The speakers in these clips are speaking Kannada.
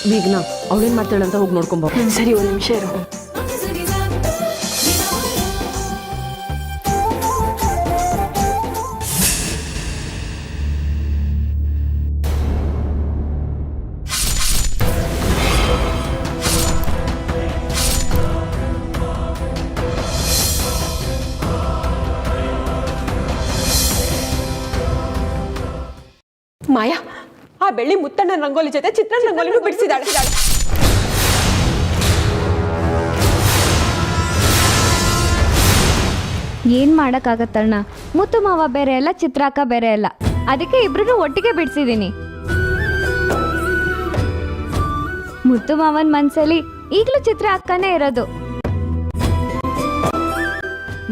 ಮೇಘನಾ ಅವಳೇನ್ ಮಾಡ್ತಾಳಂತ ಹೋಗಿ ನೋಡ್ಕೊಂಬ. ಸರಿ, ಒಂದು ನಿಮಿಷ ಇರು. ಮಾಯಾ, ಆ ಬೆಳ್ಳಿ ಮುತ್ತಣ್ಣ ರಂಗೋಲಿ ಜೊತೆ ಚಿತ್ರನ ರಂಗೋಲಿನೂ ಬಿಡಿಸಿದಾಳೆ. ಏನ್ ಮಾಡಕ್ಕಾಗತ್ತಣ್ಣ, ಮುತ್ತು ಮಾವ ಬೇರೆ ಅಲ್ಲ, ಚಿತ್ರಾಕ ಬೇರೆ ಅಲ್ಲ, ಅದಕ್ಕೆ ಇಬ್ರು ಒಟ್ಟಿಗೆ ಬಿಡಿಸಿದೀನಿ. ಮುತ್ತು ಮಾವನ್ ಮನ್ಸಲ್ಲಿ ಈಗ್ಲೂ ಚಿತ್ರ ಅಕ್ಕನೇ ಇರೋದು.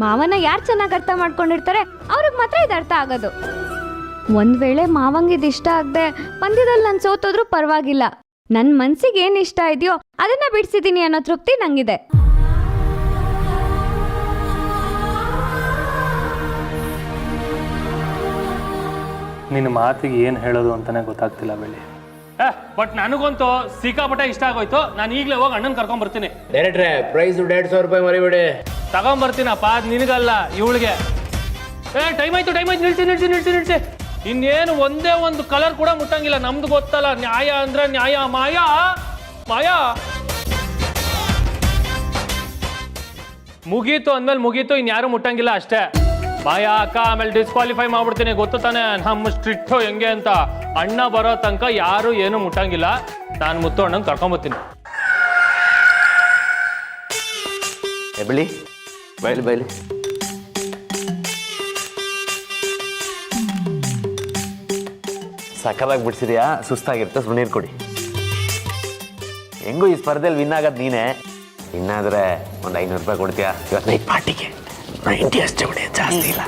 ಮಾವನ ಯಾರು ಚೆನ್ನಾಗಿ ಅರ್ಥ ಮಾಡ್ಕೊಂಡಿರ್ತಾರೆ ಅವ್ರಿಗೆ ಮಾತ್ರ ಇದು ಅರ್ಥ ಆಗೋದು. ಒಂದ್ ವೇಳೆ ಮಾವಂಗಿದ್ ಇಷ್ಟ ಆಗದೆ ಪಂದ್ಯದಲ್ಲಿ ನಾನು ಸೋತೋದ್ರೂ ಪರವಾಗಿಲ್ಲ, ನನ್ನ ಮನ್ಸಿಗೆ ಏನ್ ಇಷ್ಟ ಇದೆಯೋ ಅದನ್ನ ಬಿಡಿಸಿದೀನಿ ಅನ್ನೋ ತೃಪ್ತಿ ನಂಗಿದೆ. ನಿನ್ನ ಮಾತಿಗೆ ಏನು ಹೇಳೋದು ಅಂತಾನೆ ಗೊತ್ತಾಗ್ತಿಲ್ಲ ಬೆಳ್ಳಿ. ಬಟ್ ನನಗಂತೂ ಸಿಕ್ಕಾಪಟ್ಟೆ ಇಷ್ಟ ಆಗೋಯ್ತು. ನಾನು ಈಗಲೇ ಹೋಗಿ ಅಣ್ಣನ ಕರ್ಕೊಂಡ್ ಬರ್ತೀನಿ. ಡೈರೆಕ್ಟ್ರೆ, ಪ್ರೈಸ್ 150 ರೂಪಾಯಿ ಮರಿಬೇಡಿ. ತಗೊಂಬರ್ತೀನಪ್ಪ, ನಿನಗಲ್ಲ ಇವಳಿಗೆ. ಟೈಮ್ ಆಯ್ತು, ನಿಲ್ಸಿ. ಇನ್ನೇನು ಒಂದೇ ಒಂದು ಕಲರ್ ಕೂಡ ಮುಟ್ಟಂಗಿಲ್ಲ. ನಮ್ದು ಗೊತ್ತಲ್ಲ, ನ್ಯಾಯ ಅಂದ್ರೆ ನ್ಯಾಯ. ಮಾಯಾ ಮುಗೀತು ಅಂದ್ಮೇಲೆ ಮುಗೀತು, ಇನ್ಯಾರು ಮುಟ್ಟಂಗಿಲ್ಲ ಅಷ್ಟೇ. ಮಾಯಾ ಅಕ್ಕ, ಆಮೇಲೆ ಡಿಸ್ಕ್ವಾಲಿಫೈ ಮಾಡ್ಬಿಡ್ತೀನಿ. ಗೊತ್ತು ತಾನೆ ನಮ್ಮ ಸ್ಟ್ರಿಕ್ಟು ಹೆಂಗೆ ಅಂತ. ಅಣ್ಣ ಬರೋ ತನಕ ಯಾರು ಏನು ಮುಟ್ಟಂಗಿಲ್ಲ. ನಾನು ಮುತ್ತು ಅಣ್ಣಂಗೆ ಕರ್ಕೊಂಬರ್ತೀನಿ. ಬೆಳಿ ಬಯಲು ಸಕ್ಕದಾಗಿ ಬಿಡಿಸಿದ್ಯಾ. ಸುಸ್ತಾಗಿರುತ್ತೆ, ಸುಮ್ಮನೆ ಕೊಡಿ. ಹೆಂಗೂ ಈ ಸ್ಪರ್ಧೆಯಲ್ಲಿ ವಿನ್ ಆಗೋದು ನೀನೇ. ಇನ್ನಾದರೆ ಒಂದು 500 ರೂಪಾಯಿ ಕೊಡ್ತೀಯಾ? ಇವತ್ತು ನೈಟ್ ಪಾರ್ಟಿಗೆ 90 ಅಷ್ಟೇ ಬಿಡಿ, ಜಾಸ್ತಿ ಇಲ್ಲ.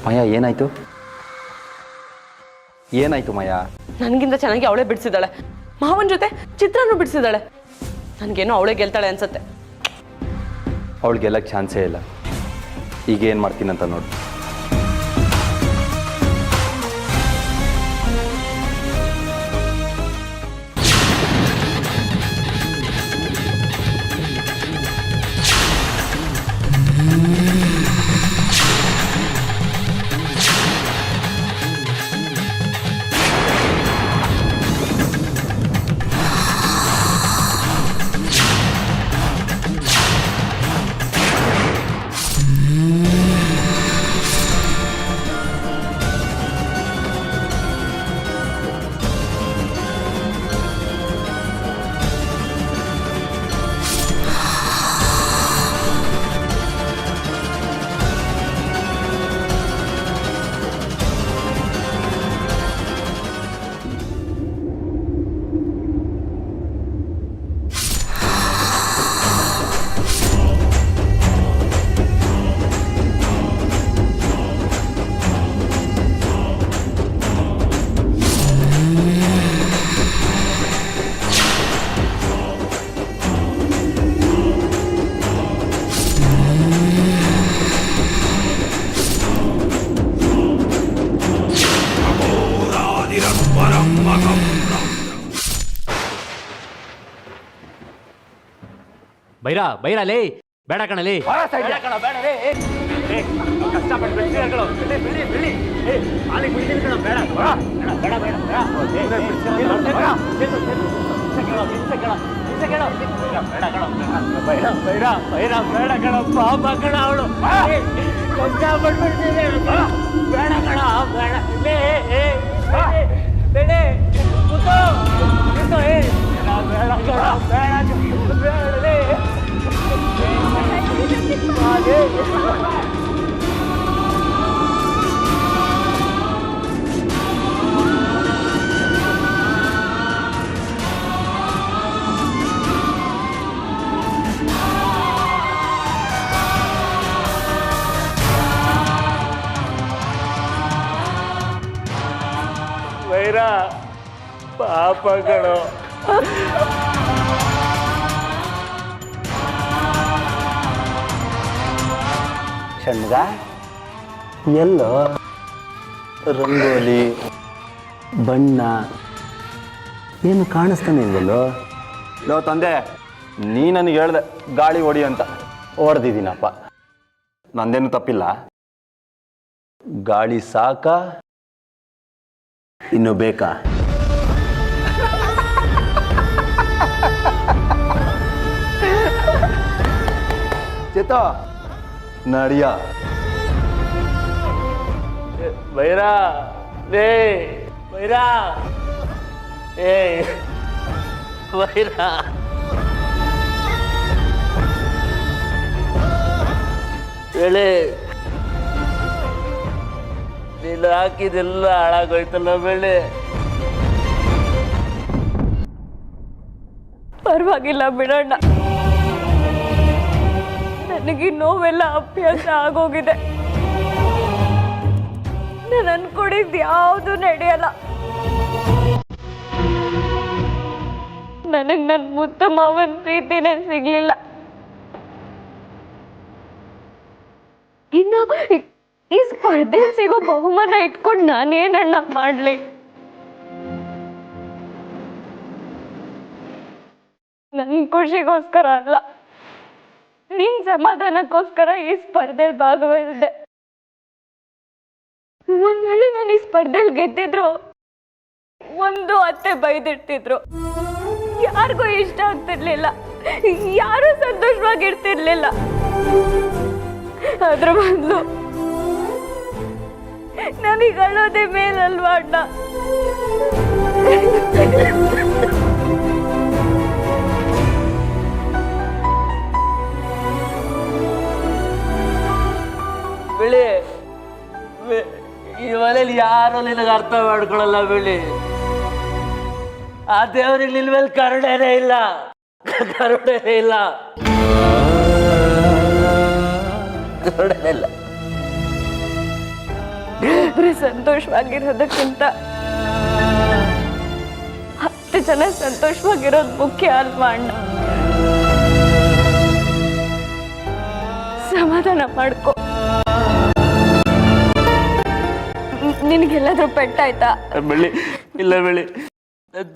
ಮಾಯಾ, ಏನಾಯ್ತು ಮಾಯಾ? ನನಗಿಂತ ಚೆನ್ನಾಗಿ ಅವಳೇ ಬಿಡಿಸಿದಾಳೆ. ಮಾವನ ಜೊತೆ ಚಿತ್ರನೂ ಬಿಡಿಸಿದಾಳೆ. ನನಗೇನೋ ಅವಳೇ ಗೆಲ್ತಾಳೆ ಅನ್ಸತ್ತೆ. ಅವಳು ಗೆಲ್ಲಕ್ಕೆ ಚಾನ್ಸೇ ಇಲ್ಲ. ಈಗ ಏನು ಮಾಡ್ತೀನಂತ ನೋಡಿ. ಬೈರಾ ಲೇ, ಬೇಡ ಕಣಲೇ. ಬೈರ ಪಾಪಗಳು. ಷಣ್ಮುಗ ಎಲ್ಲೋ ರಂಗೋಲಿ ಬಣ್ಣ ಏನು ಕಾಣಿಸ್ತಾನೆ ಇಲ್ವಲ್ಲೋ? ಲೋ ತಂದೆ, ನೀ ನನಗೆ ಹೇಳ್ದೆ ಗಾಳಿ ಹೊಡಿ ಅಂತ, ಹೊಡೆದಿದ್ದೀನಪ್ಪ. ನಂದೇನು ತಪ್ಪಿಲ್ಲ. ಗಾಳಿ ಸಾಕ ಇನ್ನು ಬೇಕಾ? ಚೇತ ನಡಿಯ. ಬೈರ ರೇ ಬೈರ ಏ ಬೈರ ಹೇಳಿ, ನೀನು ಹಾಕಿದೆಲ್ಲ ಹಾಳಾಗೋಯ್ತಲ್ಲ ಬೆಳೆ. ಪರವಾಗಿಲ್ಲ ಬಿಡೋಣ, ನನಗೆ ನೋವೆಲ್ಲ ಅಭ್ಯಾಸ ಆಗೋಗಿದೆ. ನಾನು ಅನ್ಕೊಂಡಿದ್ದು ಯಾವುದು ನಡೆಯಲ್ಲ. ನನಗೆ ನನ್ನ ಮುತ್ತ ಮಾವನ ಪ್ರೀತಿನೇ ಸಿಗ್ಲಿಲ್ಲ. ಇನ್ನು ಈ ಸ್ಪರ್ಧೆ ಸಿಗೋ ಬಹುಮಾನ ಇಟ್ಕೊಂಡು ನಾನೇನಣ್ಣ ಮಾಡ್ಲಿ? ನನ್ ಖುಷಿಗೋಸ್ಕರ ಅಲ್ಲ, ನಿನ್ ಸಮಾಧಾನಕ್ಕೋಸ್ಕರ ಈ ಸ್ಪರ್ಧೆಯಲ್ಲಿ ಭಾಗವಹಿಸಿದೆ. ಒಂದ್ ವೇಳೆ ನಾನು ಈ ಸ್ಪರ್ಧೆಯಲ್ಲಿ ಗೆದ್ದಿದ್ರು, ಒಂದು ಅತ್ತೆ ಬೈದಿರ್ತಿದ್ರು, ಯಾರಿಗೂ ಇಷ್ಟ ಆಗ್ತಿರ್ಲಿಲ್ಲ, ಯಾರು ಸಂತೋಷವಾಗಿರ್ತಿರ್ಲಿಲ್ಲ. ಅದ್ರ ಬದಲು ನನಗೆ ಅಳೋದೇ ಮೇಲಲ್ವಾ ಅಣ್ಣ? ಬೆಳಿ, ಈ ಮನೇಲಿ ಯಾರು ನಿನಗೆ ಅರ್ಥ ಮಾಡ್ಕೊಳಲ್ಲ ಬೆಳಿ. ಆ ದೇವ್ರಿಗೆ ನಿನ್ ಮೇಲೆ ಕರುಣೆನೇ ಇಲ್ಲ, ಕರುಣೆನೇ ಇಲ್ಲ, ಕರುಣೆನೇ ಇಲ್ಲ. ಒಬ್ರು ಸಂತೋಷವಾಗಿರೋದಕ್ಕಿಂತ 10 ಜನ ಸಂತೋಷವಾಗಿರೋದು ಮುಖ್ಯ ಅಲ್ವಾ ಅಣ್ಣ? ಸಮಾಧಾನ ಮಾಡ್ಕೊ. ನಿನಗೆಲ್ಲಾದ್ರೂ ಪೆಟ್ಟಾಯ್ತಾ? ಬೆಳ್ಳಿ ಇಲ್ಲ ಬೆಳ್ಳಿ,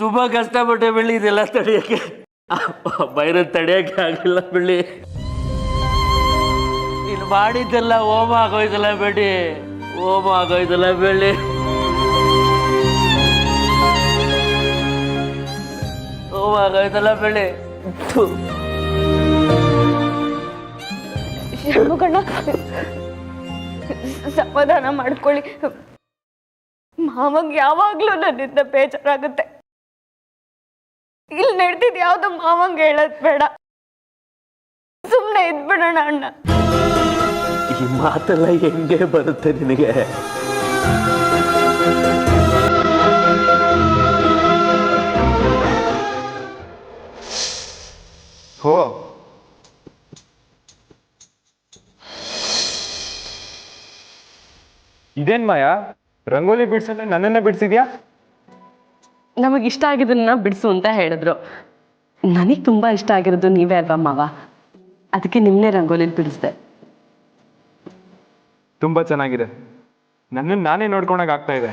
ತುಂಬಾ ಕಷ್ಟಪಟ್ಟೆ ಬೆಳ್ಳಿ ಇದೆಲ್ಲ ತಡೆಯಕ್ಕೆ. ಬೈರ ತಡೆಯಕ್ಕೆ ಆಗಿಲ್ಲ ಬೆಳ್ಳಿ. ಇಲ್ಲಿ ಮಾಡಿದ್ದೆಲ್ಲ ಹೋಮ ಆಗೋಯ್ತಲ್ಲ ಬೆಳ್ಳಿ, ಹೋಮ ಆಗೋಯ್ತಲ್ಲ ಬೆಳ್ಳಿ, ಹೋಮ ಆಗೋಯ್ತಲ್ಲ ಬೆಳ್ಳಿ. ಷಣ್ಮುಗಣ್ಣ, ಸಮಾಧಾನ ಮಾಡ್ಕೊಳ್ಳಿ. ಮಾವಂಗ್ ಯಾವಾಗ್ಲೂ ನನ್ನಿಂದ ಬೇಜಾರಾಗುತ್ತೆ. ಇಲ್ಲಿ ನಡೆದಿದ್ ಯಾವ್ದು ಮಾವಂಗ್ ಹೇಳದ್ ಬೇಡ, ಸುಮ್ನೆ ಇದ್ಬಿಡೋಣ ಅಣ್ಣ. ಈ ಮಾತೆಲ್ಲ ಹೆಂಗೆ ಬರುತ್ತೆ ನಿನಗೆ? ಹೋ, ಇದೇನ್ ಮಾಯಾ, ರಂಗೋಲಿ ಬಿಡ್ಸಲ್ಲ ನನ್ನನ್ನ ಬಿಡ್ಸಿದ್ಯಾ? ನಮಗೆ ಇಷ್ಟ ಆಗಿದ್ದನ್ನ ಬಿಡಿಸು ಅಂತ ಹೇಳಿದ್ರು. ನನಗೆ ತುಂಬ ಇಷ್ಟ ಆಗಿರೋದು ನೀವೇ ಅಲ್ವಾ ಮಾವ, ಅದಕ್ಕೆ ನಿಮ್ಮನ್ನೇ ರಂಗೋಲಿಲಿ ಬಿಡಿಸ್ದೆ. ತುಂಬ ಚೆನ್ನಾಗಿದೆ, ನನ್ನನ್ನು ನಾನೇ ನೋಡ್ಕೊಂಡಾಗ ಆಗ್ತಾ ಇದೆ.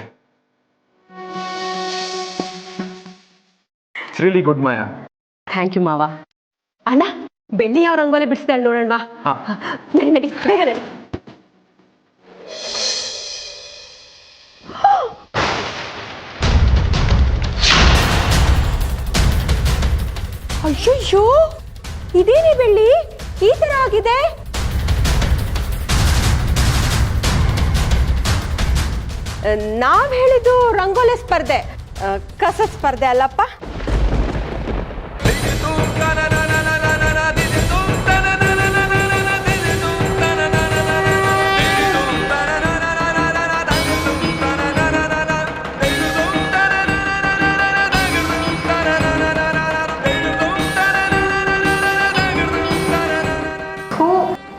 It's really good Maya. Thank you ಮಾವ. ಅಣ್ಣ, ಬೆಳ್ಳಿ ಯಾವ ರಂಗೋಲಿ ಬಿಡಿಸ್ದೆ ನೋಡೋಣ. ನಡಿ ನಡಿ, ಬೇಗ ನಡಿ. ಅಯ್ಯೋ, ಇದೇನೇ ಬೆಳ್ಳಿ ಈ ತರ ಆಗಿದೆ? ನಾವ್ ಹೇಳಿದ್ದು ರಂಗೋಲಿ ಸ್ಪರ್ಧೆ, ಕಸ ಸ್ಪರ್ಧೆ ಅಲ್ಲಪ್ಪ.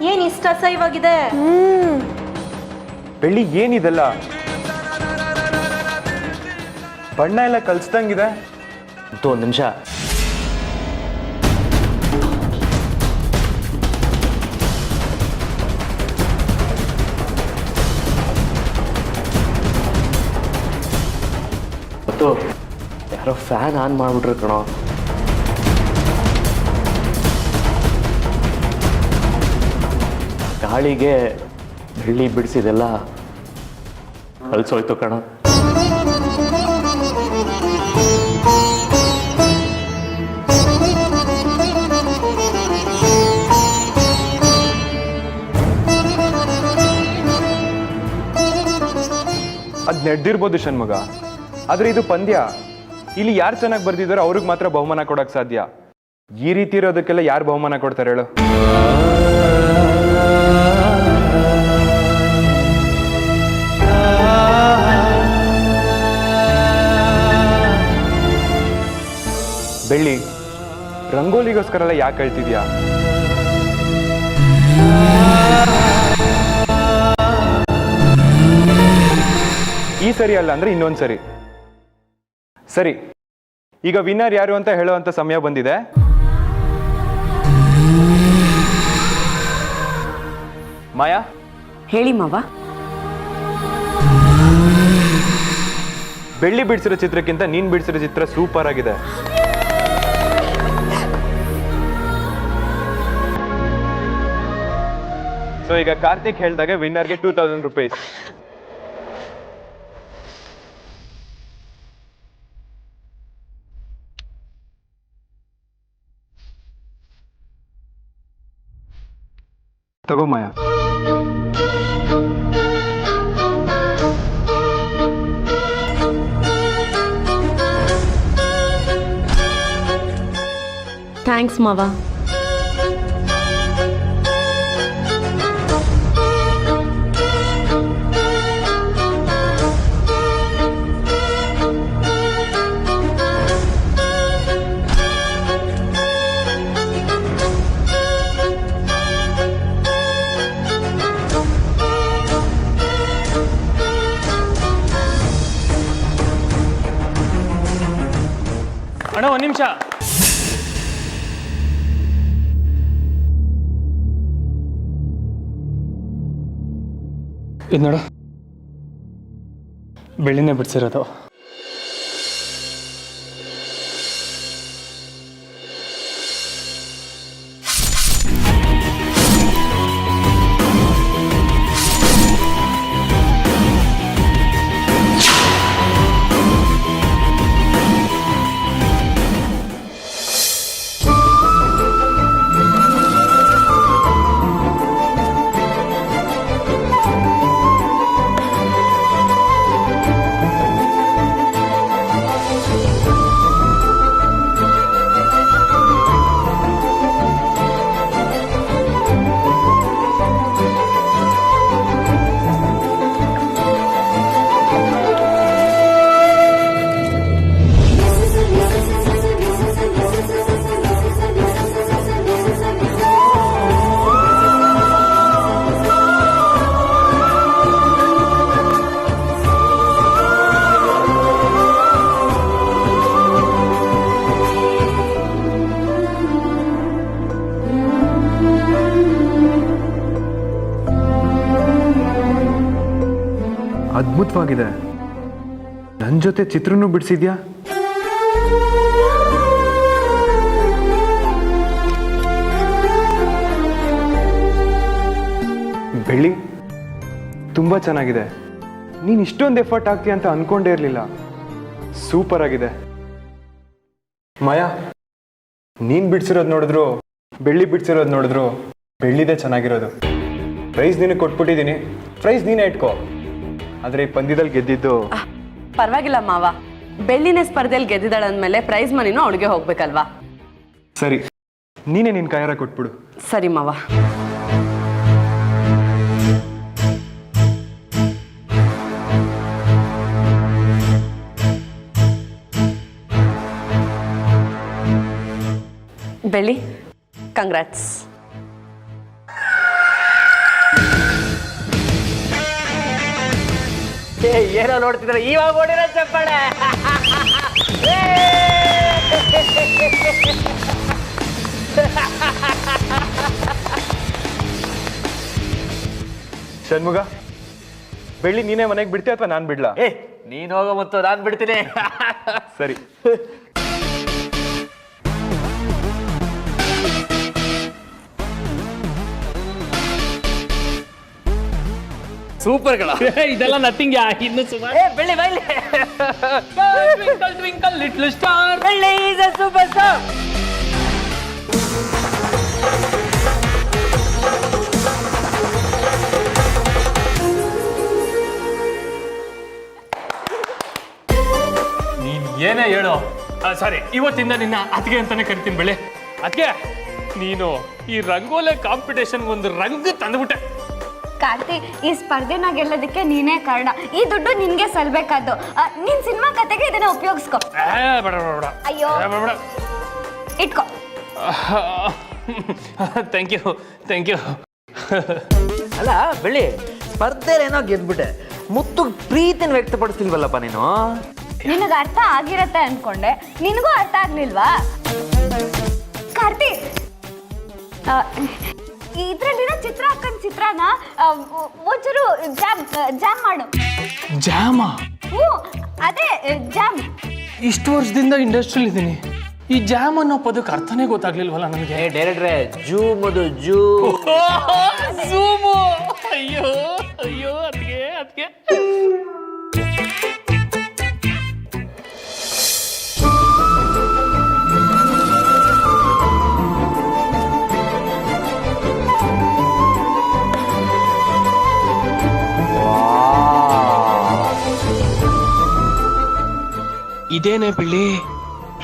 ಏನಿಷ್ಟ ಅಸಹ್ಯವಾಗಿದೆ? ಬೆಳ್ಳಿ ಏನಿದೆಲ್ಲ? ಬಣ್ಣ ಎಲ್ಲ ಕಲ್ಸ್ದಂಗಿದೆ. ಒಂದು ನಿಮಿಷ. ಮತ್ತು ಯಾರೋ ಫ್ಯಾನ್ ಆನ್ ಮಾಡ್ಬಿಟ್ರು ಕಣೋ. ಗಾಳಿಗೆ ಬೆಳ್ಳಿ ಬಿಡಿಸಿದೆಲ್ಲ ಅಳ್ಸೋಯ್ತು ಕಣ. ಅದು ನಡೆದಿರ್ಬೋದು ಷಣ್ಮಗ, ಆದ್ರೆ ಇದು ಪಂದ್ಯ. ಇಲ್ಲಿ ಯಾರು ಚೆನ್ನಾಗಿ ಬರ್ದಿದ್ದಾರೋ ಅವ್ರಿಗೆ ಮಾತ್ರ ಬಹುಮಾನ ಕೊಡಕ್ ಸಾಧ್ಯ. ಈ ರೀತಿ ಇರೋದಕ್ಕೆಲ್ಲ ಯಾರು ಬಹುಮಾನ ಕೊಡ್ತಾರೆ ಹೇಳು? ಬೆಳ್ಳಿ, ರಂಗೋಲಿಗೋಸ್ಕರ ಎಲ್ಲ ಯಾಕೆ ಹೇಳ್ತಿದ್ಯಾ? ಈ ಸರಿ ಅಲ್ಲ ಅಂದ್ರೆ ಇನ್ನೊಂದ್ ಸರಿ. ಸರಿ, ಈಗ ವಿನ್ನರ್ ಯಾರು ಅಂತ ಹೇಳುವಂತ ಸಮಯ ಬಂದಿದೆ. ಮಾಯಾ, ಹೇಳಿ ಮಾವ. ಬೆಳ್ಳಿ ಬಿಡಿಸಿರೋ ಚಿತ್ರಕ್ಕಿಂತ ನೀನ್ ಬಿಡಿಸಿರೋ ಚಿತ್ರ ಸೂಪರ್ ಆಗಿದೆ. ಸೊ ಈಗ ಕಾರ್ತಿಕ್ ಹೇಳ್ದಾಗ ವಿನ್ನರ್ಗೆ 2000 ರೂಪೀಸ್. ತಗೋ ಮಾಯಾ. ಥ್ಯಾಂಕ್ಸ್ ಮಾವ. ಅಣ್ಣ ಒಂದು ನಿಮಿಷ. ಇದು ನೋಡು, ಬೆಳ್ಳಿನೇ ಬಿಡಿಸಿರೋದು. ಅದ್ಭುತವಾಗಿದೆ. ನನ್ನ ಜೊತೆ ಚಿತ್ರನೂ ಬಿಡಿಸಿದ್ಯಾ? ಬೆಳ್ಳಿ, ತುಂಬಾ ಚೆನ್ನಾಗಿದೆ. ನೀನು ಇಷ್ಟೊಂದು ಎಫರ್ಟ್ ಆಗ್ತೀಯ ಅಂತ ಅನ್ಕೊಂಡೇ ಇರಲಿಲ್ಲ. ಸೂಪರ್ ಆಗಿದೆ. ಮಾಯಾ, ನೀನ್ ಬಿಡಿಸಿರೋದು ನೋಡಿದ್ರು ಬೆಳ್ಳಿ ಬಿಡಿಸಿರೋದು ನೋಡಿದ್ರು ಬೆಳ್ಳಿದೇ ಚೆನ್ನಾಗಿರೋದು. ಪ್ರೈಸ್ ನಿನಗೆ ಕೊಟ್ಬಿಟ್ಟಿದ್ದೀನಿ, ಪ್ರೈಸ್ ನೀನೇ ಇಟ್ಕೋ. ಆದ್ರೆ ಈ ಪಂದ್ಯದಲ್ಲಿ ಗೆದ್ದಿದ್ದು ಪರವಾಗಿಲ್ಲ ಮಾವ. ಬೆಳ್ಳಿನೇ ಸ್ಪರ್ಧೆಯಲ್ಲಿ ಗೆದ್ದಿದ್ದಾಳಂದ್ಮೇಲೆ ಪ್ರೈಸ್ ಮನಿನೂ ಅವಳಿಗೆ ಹೋಗ್ಬೇಕಲ್ವಾ? ಸರಿ, ನೀನೇ ನಿನ್ ಕೈಯಾರ ಕೊಟ್ಬಿಡು. ಸರಿ ಮಾವ. ಬೆಳ್ಳಿ, ಕಂಗ್ರಾಟ್ಸ್. ಏನೋ ನೋಡ್ತಿದ್ರೆ ಇವಾಗ ಓಡಿರೋ ಚಪ್ಪಾಳೆ. ಷಣ್ಮುಗ, ಬೆಳ್ಳಿ ನೀನೇ ಮನೆಗೆ ಬಿಡ್ತೀಯ ಅಥವಾ ನಾನು ಬಿಡ್ಲಾ? ನೀನ್ ಹೋಗೋ ಮತ್ತು ನಾನ್ ಬಿಡ್ತೀನಿ. ಸರಿ. ಸೂಪರ್ ಗಳ. ಇದೆಲ್ಲ ನಥಿಂಗ್. ಇನ್ನು ಸುಮಾರು. ಬೆಳ್ಳಿ ಬೈಲಿ. Twinkle twinkle little star. Belli is a superstar. ನೀನ್ ಏನೇ ಹೇಳು. ಸಾರಿ, ಇವತ್ತಿಂದ ನಿನ್ನ ಅತ್ತಿಗೆ ಅಂತಾನೆ ಕರಿತೀನಿ ಬೆಳೆ. ಅತ್ತಿಗೆ, ನೀನು ಈ ರಂಗೋಲೆ ಕಾಂಪಿಟೇಷನ್ ಒಂದು ರಂಗು ತಂದ್ಬಿಟ್ಟೆ. ಕಾರ್ತಿ, ಈ ಸ್ಪರ್ಧೆನ ಗೆಲ್ಲೋದಕ್ಕೆ ನೀನೇ ಕಾರಣ. ಈ ದುಡ್ಡು ನಿನ್ಗೆ ಸಲ್ಬೇಕಾದ್ದು. ನಿನ್ ಸಿನಿಮಾ ಕತೆಗೆ ಇದನ್ನ ಉಪಯೋಗಿಸ್ಕೊ. ಬೇಡ ಬೇಡ ಬೇಡ. ಅಯ್ಯೋ. ಬೇಡ. ಇಟ್ಕೊ. Thank you thank you. ಅಲ್ಲ ಬೆಳ್ಳಿ, ಸ್ಪರ್ಧೆಲೇನೋ ಗೆದ್ಬಿಟ್ಟೆ, ಮುತ್ತು ಪ್ರೀತಿನ ವ್ಯಕ್ತಪಡಿಸ್ತಿಲ್ವಲ್ಲಪ್ಪ ನೀನು? ನಿನಗೆ ಅರ್ಥ ಆಗಿರತ್ತೆ ಅನ್ಕೊಂಡೆ, ನಿನಗೂ ಅರ್ಥ ಆಗ್ಲಿಲ್ವಾ? ಕಾರ್ತಿ, ಇದ್ರಲ್ಲಿರೋ ಚಿತ್ರ ಹಾಕೊಂಡ್ ಚಿತ್ರಾನ ಒಂಚೂರು ಜಾಮ್ ಮಾಡು. ಜಾಮ? ಹ್ಞೂ, ಅದೇ ಜಾಮ್. ಇಷ್ಟು ವರ್ಷದಿಂದ ಇಂಡಸ್ಟ್ರಿಯಲ್ಲಿ ಇದ್ದೀನಿ, ಈ ಜಾಮ್ ಅನ್ನೋ ಪದಕ್ಕೆ ಅರ್ಥನೇ ಗೊತ್ತಾಗ್ಲಿಲ್ವಲ್ಲ ನನಗೆ. ಡೈರೆಕ್ಟ್ರೆ, ಜೂಮ್ ಅದು ಜೂ. ಝೂಮು. ಅಯ್ಯೋ ಅಯ್ಯೋ, ಅದಕ್ಕೆ ಅದಕ್ಕೆ. ಇದೇನೇ ಬಿಳಿ,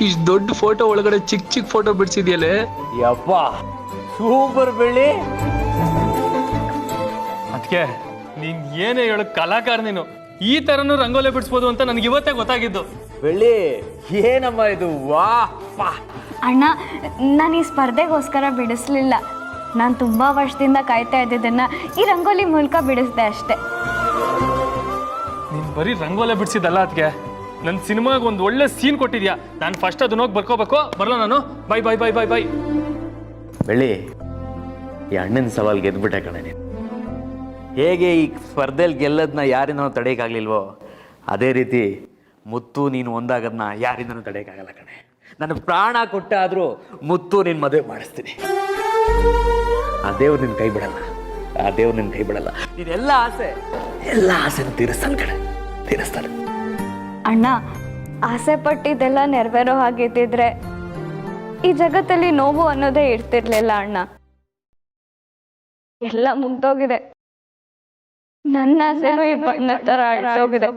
ಇಷ್ಟು ದೊಡ್ಡ ಫೋಟೋ ಒಳಗಡೆ ಚಿಕ್ಕ ಚಿಕ್ಕ ಫೋಟೋ ಬಿಡ್ಸಿದ್ಯಲ್ಲೇ. ಯಪ್ಪ, ಸೂಪರ್ ಬೆಳ್ಳಿ. ಅದಕ್ಕೆ ನೀನ್ ಏನೇ ಹೇಳು, ಕಲಾಕಾರ ನೀನು. ಈ ತರನು ರಂಗೋಲೆ ಬಿಡಿಸ್ಬೋದು ಅಂತ ನನಗೆ ಇವತ್ತೇ ಗೊತ್ತಾಗಿದ್ದು. ಬೆಳ್ಳಿ, ಏನಮ್ಮ ಇದು? ವಾ ಅಣ್ಣ, ನಾನು ಈ ಸ್ಪರ್ಧೆಗೋಸ್ಕರ ಬಿಡಿಸ್ಲಿಲ್ಲ. ನಾನು ತುಂಬ ವರ್ಷದಿಂದ ಕಾಯ್ತಾ ಇದ್ದಿದ್ದನ್ನ ಈ ರಂಗೋಲಿ ಮೂಲಕ ಬಿಡಿಸ್ದೆ ಅಷ್ಟೇ. ನೀನ್ ಬರೀ ರಂಗೋಲೆ ಬಿಡಿಸಿದಲ್ಲ ಅದಕ್ಕೆ, ನನ್ನ ಸಿನಿಮಾಗೆ ಒಂದು ಒಳ್ಳೆ ಸೀನ್ ಕೊಟ್ಟಿದ್ಯಾ. ನಾನು ಫಸ್ಟ್ ಅದನ್ನ ಹೋಗಿ ಬರ್ಕೋಬೇಕು. ಬರಲ್ಲ ನಾನು. Bye bye bye bye bye. ಬೆಳ್ಳಿ, ಈ ಅಣ್ಣನ ಸವಾಲ್ ಗೆದ್ಬಿಟ್ಟೆ ಕಣೆ ನೀನು. ಹೇಗೆ ಈ ಸ್ಪರ್ಧೆಯಲ್ಲಿ ಗೆಲ್ಲೋದನ್ನ ಯಾರಿಂದನೂ ತಡೆಯೋಕ್ಕಾಗಲಿಲ್ವೋ, ಅದೇ ರೀತಿ ಮುತ್ತು ನೀನು ಒಂದಾಗೋದನ್ನ ಯಾರಿಂದನೂ ತಡೆಯೋಕ್ಕಾಗಲ್ಲ ಕಣೆ. ನನ್ನ ಪ್ರಾಣ ಕೊಟ್ಟಾದರೂ ಮುತ್ತು ನಿನ್ನ ಮದುವೆ ಮಾಡಿಸ್ತೀನಿ. ಆ ದೇವ್ರು ನಿನ್ನ ಕೈ ಬಿಡಲ್ಲ, ಆ ದೇವ್ರು ನಿನ್ನ ಕೈ ಬಿಡಲ್ಲ. ನೀನೆಲ್ಲ ಆಸೆನೂ ತೀರಿಸ್ತಾನೆ ಕಣೆ, ತೀರಿಸ್ತಾನೆ. ಅಣ್ಣ, ಆಸೆ ಪಟ್ಟಿದ್ದೆಲ್ಲ ನೆರವೇರೋ ಹಾಗಿದ್ದಿದ್ರೆ ಈ ಜಗತ್ತಲ್ಲಿ ನೋವು ಅನ್ನೋದೇ ಇರ್ತಿರ್ಲಿಲ್ಲ ಅಣ್ಣ. ಎಲ್ಲ ಮುಗ್ದೋಗಿದೆ. ನನ್ನ ಆಸೆನೂ ಈ ಬಣ್ಣ ತರ ಅಳ್ಸೋಗಿದೆ.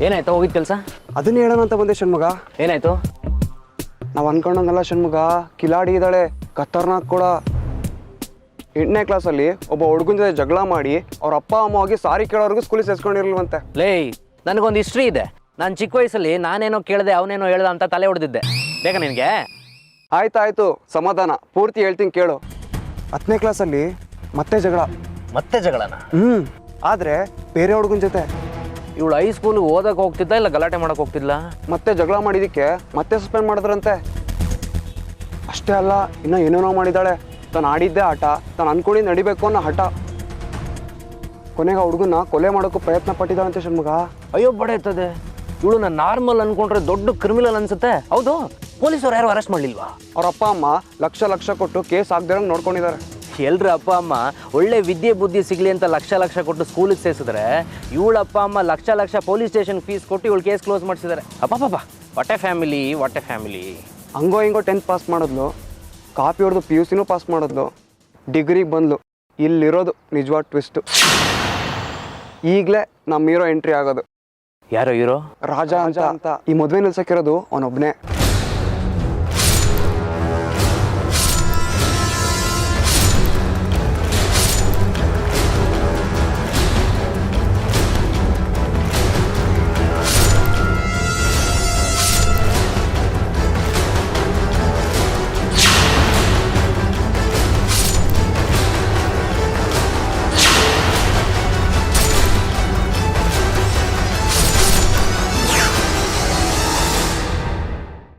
ಏನಾಯ್ತು ಹೋಗಿದ್ ಕೆಲಸ? ಅದನ್ನ ಹೇಳೋಣ ಅಂತ ಬಂದೆ ಷಣ್ಮುಗ. ಏನಾಯ್ತು? ನಾವು ಅನ್ಕೊಂಡಂಗಲ್ಲ ಷಣ್ಮುಗ, ಕಿಲಾಡಿ ಇದ್ದಾಳೆ, ಖತರ್ನಾಕ್ ಕೂಡ. 8ನೇ ಕ್ಲಾಸಲ್ಲಿ ಒಬ್ಬ ಹುಡುಗನ ಜೊತೆ ಜಗಳ ಮಾಡಿ ಅವ್ರ ಅಪ್ಪ ಅಮ್ಮ ಹೋಗಿ ಸಾರಿ ಕೇಳೋರ್ಗು ಸ್ಕೂಲಿಗೆ ಸೇರ್ಸ್ಕೊಂಡಿರ್ಲಿಲ್ವಂತೆ. ಲೇ, ನನಗೊಂದು ಹಿಸ್ಟ್ರಿ ಇದೆ. ನಾನು ಚಿಕ್ಕ ವಯಸ್ಸಲ್ಲಿ ನಾನೇನೋ ಕೇಳಿದೆ, ಅವನೇನೋ ಹೇಳ್ದ ಅಂತ ತಲೆ ಹೊಡೆದಿದ್ದೆ. ಬೇಕಾ ನಿನಗೆ? ಆಯ್ತಾಯ್ತು, ಸಮಾಧಾನ. ಪೂರ್ತಿ ಹೇಳ್ತೀನಿ ಕೇಳು. 10ನೇ ಕ್ಲಾಸಲ್ಲಿ ಮತ್ತೆ ಜಗಳ. ಮತ್ತೆ ಜಗಳನ? ಆದರೆ ಬೇರೆ ಹುಡುಗನ ಜೊತೆ. ಇವಳು ಹೈಸ್ಕೂಲಿಗೆ ಓದಕ್ಕೆ ಹೋಗ್ತಿದ್ದ ಇಲ್ಲ ಗಲಾಟೆ ಮಾಡಕ್ಕೆ ಹೋಗ್ತಿದ್ಲ? ಮತ್ತೆ ಜಗಳ ಮಾಡಿದ್ದಕ್ಕೆ ಮತ್ತೆ ಸಸ್ಪೆಂಡ್ ಮಾಡಿದ್ರಂತೆ. ಅಷ್ಟೇ ಅಲ್ಲ, ಇನ್ನೂ ಏನೇನೋ ಮಾಡಿದ್ದಾಳೆ. ತಾನು ಆಡಿದ್ದೇ ಆಟ, ತಾನು ಅನ್ಕೊಂಡು ನಡಿಬೇಕು ಅನ್ನೋ ಹಠ. ಕೊನೆಗೆ ಆ ಹುಡುಗನ್ನ ಕೊಲೆ ಮಾಡೋಕ್ಕೂ ಪ್ರಯತ್ನ ಪಟ್ಟಿದ್ದಾಳಂತೆ ಷಣ್ಮುಗ. ಅಯ್ಯೋ ಬಡಾಯ್ತದೆ. ಇವಳು ನಾನು ನಾರ್ಮಲ್ ಅನ್ಕೊಂಡ್ರೆ ದೊಡ್ಡ ಕ್ರಿಮಿನಲ್ ಅನ್ಸುತ್ತೆ. ಹೌದು, ಪೊಲೀಸರು ಯಾರು ಅರೆಸ್ಟ್ ಮಾಡಲಿಲ್ವಾ? ಅವ್ರ ಅಪ್ಪ ಅಮ್ಮ ಲಕ್ಷ ಕೊಟ್ಟು ಕೇಸ್ ಆಗದಿರಂಗೆ ನೋಡ್ಕೊಂಡಿದ್ದಾರೆ. ಎಲ್ರ ಅಪ್ಪ ಅಮ್ಮ ಒಳ್ಳೆ ವಿದ್ಯೆ ಬುದ್ಧಿ ಸಿಗಲಿ ಅಂತ ಲಕ್ಷ ಕೊಟ್ಟು ಸ್ಕೂಲಿಗೆ ಸೇರಿಸಿದ್ರೆ, ಇವಳ ಅಪ್ಪ ಅಮ್ಮ ಲಕ್ಷ ಪೊಲೀಸ್ ಸ್ಟೇಷನ್ ಫೀಸ್ ಕೊಟ್ಟು ಇವಳು ಕೇಸ್ ಕ್ಲೋಸ್ ಮಾಡಿಸಿದ್ದಾರೆ. ಅಪ್ಪ ವಾಟ್ ಎ ಫ್ಯಾಮಿಲಿ. ಹಂಗೋ ಹಿಂಗೋ 10th ಪಾಸ್ ಮಾಡಿದ್ಲು, ಕಾಪಿ ಹೊಡೆದು PUCನೂ ಪಾಸ್ ಮಾಡಿದ್ಲು, ಡಿಗ್ರಿಗೆ ಬಂದ್ಲು. ಇಲ್ಲಿರೋದು ನಿಜವಾದ ಟ್ವಿಸ್ಟು. ಈಗಲೇ ನಮ್ಮ ಹೀರೋ ಎಂಟ್ರಿ ಆಗೋದು. ಯಾರೋ ಹೀರೋ? ರಾಜ ಅಂತ. ಈ ಮದುವೆ ನಿಲ್ಸಕ್ಕಿರೋದು ಅವನೊಬ್ಬನೇ.